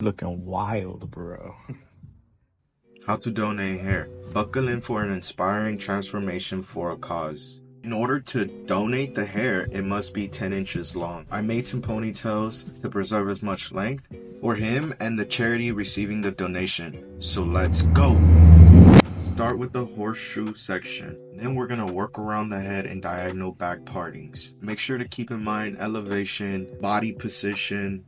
Looking wild, bro. How to donate hair. Buckle in for an inspiring transformation for a cause. In order to donate the hair, it must be 10 inches long. I made some ponytails to preserve as much length for him and the charity receiving the donation. So let's go! Start with the horseshoe section. Then we're going to work around the head in diagonal back partings. Make sure to keep in mind elevation, body position,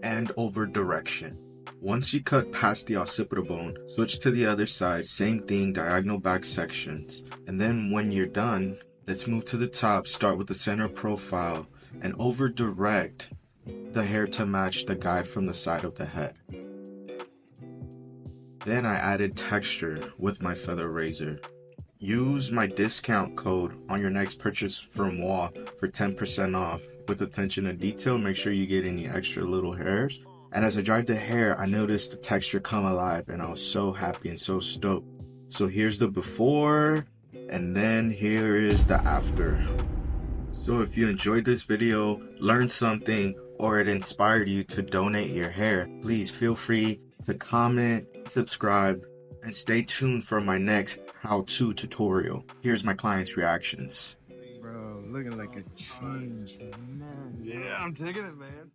and over direction. Once you cut past the occipital bone, switch to the other side, same thing, diagonal back sections. And then when you're done, let's move to the top, start with the center profile, and over direct the hair to match the guide from the side of the head. Then I added texture with my feather razor. Use my discount code on your next purchase from Wall for 10% off. With attention to detail, make sure you get any extra little hairs. And as I dried the hair, I noticed the texture come alive and I was so happy and so stoked. So here's the before and then here is the after. So if you enjoyed this video, learned something, or it inspired you to donate your hair, please feel free to comment, subscribe, and stay tuned for my next how-to tutorial. Here's my client's reactions. Bro, looking like a change, man. Yeah, I'm taking it, man.